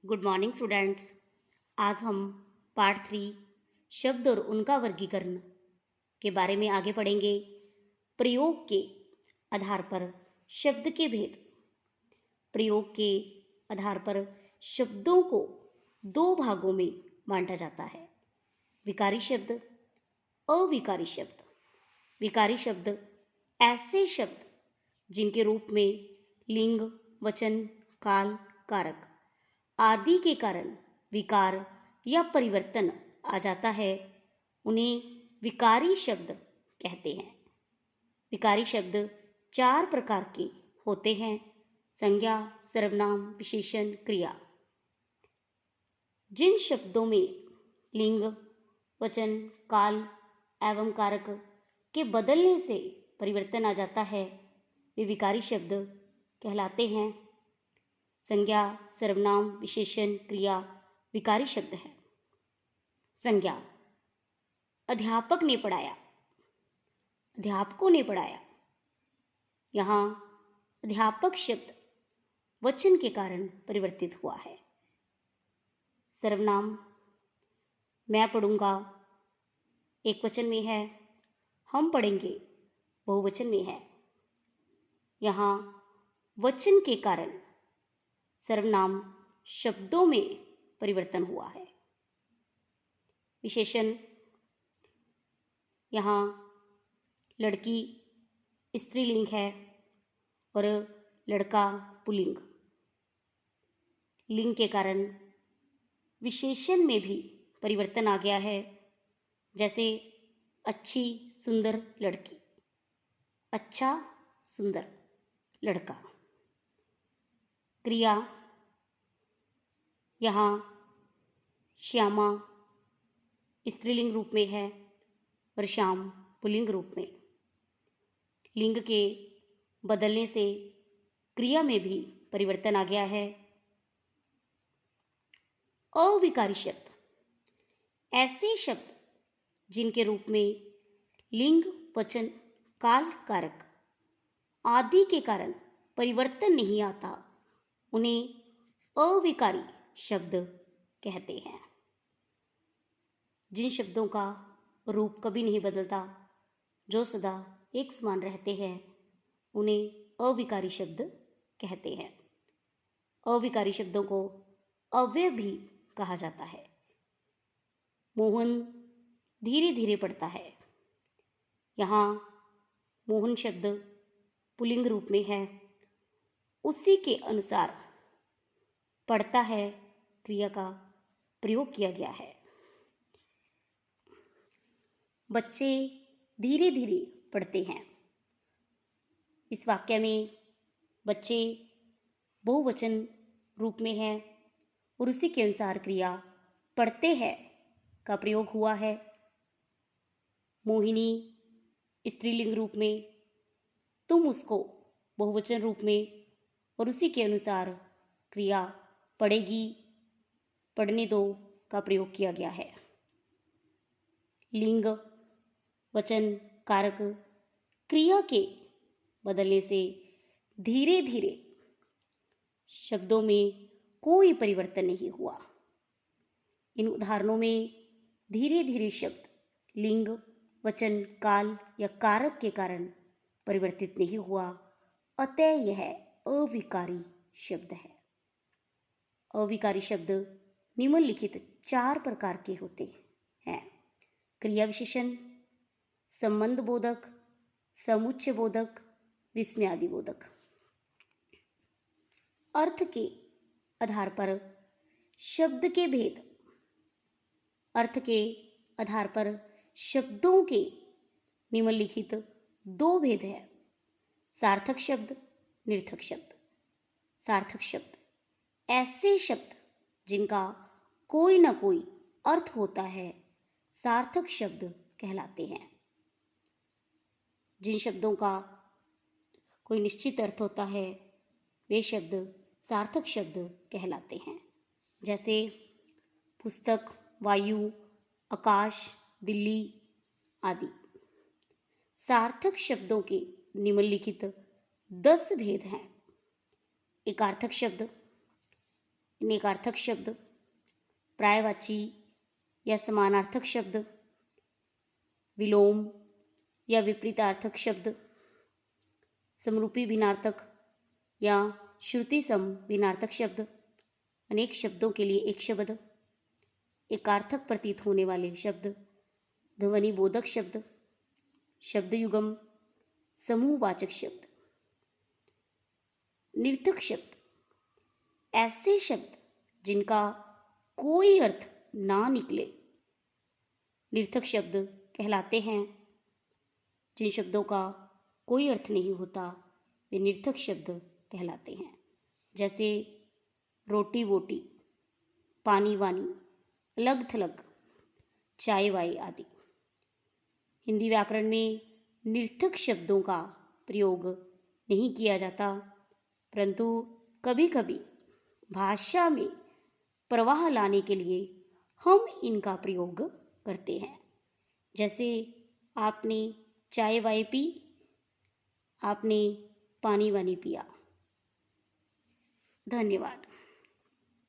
Good morning students. आज हम part 3 शब्द और उनका वर्गीकरण के बारे में आगे पढ़ेंगे। प्रयोग के आधार पर शब्द के भेद। प्रयोग के आधार पर शब्दों को दो भागों में बांटा जाता है, विकारी शब्द, अविकारी शब्द। विकारी शब्द ऐसे शब्द जिनके रूप में लिंग, वचन, काल, कारक आदि के कारण विकार या परिवर्तन आ जाता है, उन्हें विकारी शब्द कहते हैं। विकारी शब्द 4 प्रकार के होते हैं: संज्ञा, सर्वनाम, विशेषण, क्रिया। जिन शब्दों में लिंग, वचन, काल एवं कारक के बदलने से परिवर्तन आ जाता है, वे विकारी शब्द कहलाते हैं। संज्ञा, सर्वनाम, विशेषण, क्रिया विकारी शब्द है। संज्ञा: अध्यापक ने पढ़ाया, अध्यापकों ने पढ़ाया। यहाँ अध्यापक शब्द वचन के कारण परिवर्तित हुआ है। सर्वनाम: मैं पढ़ूंगा एक वचन में है, हम पढ़ेंगे बहुवचन में है। यहाँ वचन के कारण सर्वनाम शब्दों में परिवर्तन हुआ है। विशेषण: यहाँ लड़की स्त्रीलिंग है और लड़का पुल्लिंग। लिंग के कारण विशेषण में भी परिवर्तन आ गया है, जैसे अच्छी सुंदर लड़की, अच्छा सुंदर लड़का। क्रिया: यहाँ श्यामा स्त्रीलिंग रूप में है और श्याम पुल्लिंग रूप में। लिंग के बदलने से क्रिया में भी परिवर्तन आ गया है। अविकारी शब्द ऐसे शब्द जिनके रूप में लिंग, वचन, काल, कारक आदि के कारण परिवर्तन नहीं आता, उन्हें अविकारी शब्द कहते हैं। जिन शब्दों का रूप कभी नहीं बदलता, जो सदा एक समान रहते हैं, उन्हें अविकारी शब्द कहते हैं। अविकारी शब्दों को अव्यय भी कहा जाता है। मोहन धीरे धीरे पढ़ता है। यहाँ मोहन शब्द पुल्लिंग रूप में है, उसी के अनुसार पढ़ता है क्रिया का प्रयोग किया गया है। बच्चे धीरे धीरे पढ़ते हैं। इस वाक्य में बच्चे बहुवचन रूप में है और उसी के अनुसार क्रिया पढ़ते हैं का प्रयोग हुआ है। मोहिनी स्त्रीलिंग रूप में, तुम उसको बहुवचन रूप में और उसी के अनुसार क्रिया पढ़ेगी, पढ़ने दो का प्रयोग किया गया है। लिंग, वचन, कारक क्रिया के बदलने से धीरे धीरे शब्दों में कोई परिवर्तन नहीं हुआ। इन उदाहरणों में धीरे धीरे शब्द लिंग, वचन, काल या कारक के कारण परिवर्तित नहीं हुआ, अतः यह अविकारी शब्द है। अविकारी शब्द निम्नलिखित 4 प्रकार के होते हैं: क्रिया विशेषण, संबंध बोधक, समुच्चय बोधक, विस्मयादि बोधक। अर्थ के आधार पर शब्द के भेद। अर्थ के आधार पर शब्दों के निम्नलिखित 2 भेद हैं: सार्थक शब्द, निरर्थक शब्द। सार्थक शब्द ऐसे शब्द जिनका कोई ना कोई अर्थ होता है, सार्थक शब्द कहलाते हैं। जिन शब्दों का कोई निश्चित अर्थ होता है, वे शब्द सार्थक शब्द कहलाते हैं, जैसे पुस्तक, वायु, आकाश, दिल्ली आदि। सार्थक शब्दों के निम्नलिखित 10 भेद हैं: एकार्थक शब्द। नेकार्थक शब्द, पर्यायवाची या समानार्थक शब्द, विलोम या विपरीतार्थक शब्द, समरूपी भिन्नार्थक या श्रुति सम भिन्नार्थक शब्द, अनेक शब्दों के लिए एक शब्द, एकार्थक प्रतीत होने वाले शब्द, ध्वनि बोधक शब्द, शब्द युगम, समूहवाचक शब्द। निर्थक शब्द ऐसे शब्द जिनका कोई अर्थ ना निकले निर्थक शब्द कहलाते हैं। जिन शब्दों का कोई अर्थ नहीं होता वे निर्थक शब्द कहलाते हैं, जैसे रोटी वोटी, पानी वानी, अलग थलग, चाय वाय आदि। हिंदी व्याकरण में निर्थक शब्दों का प्रयोग नहीं किया जाता, परंतु कभी कभी भाषा में प्रवाह लाने के लिए हम इनका प्रयोग करते हैं। जैसे आपने चाय वाय पी, आपने पानी वानी पिया। धन्यवाद।